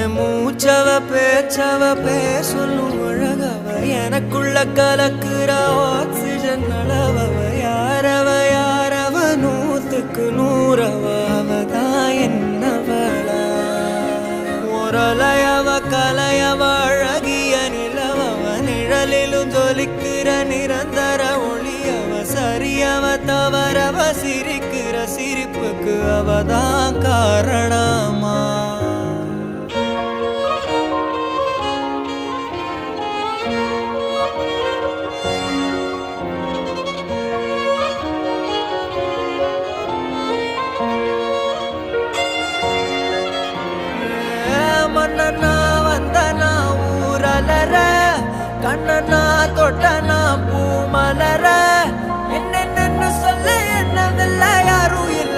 என் மூச்சவ பேச்சவ பேசலும் அழகவ எனக்குள்ள கலக்குற ஆக்சிஜன் அளவவ யாரவ யாரவ 100க்கு 100 அவதான் என்னவளா ஒரலையவ கலையவ அழகிய நிலவவ நிழலிலும் ஜொலிக்கிற நிரந்தர ஒளியவ சரியவ தவறவ சிரிக்கிற சிரிப்புக்கு அவதான் காரணமா மன்னனா வந்தனா ஊரலர கண்ணனா தொட்டனா பூமலர என்னென்னு சொல்ல என்னதில்ல யாரும் இல்ல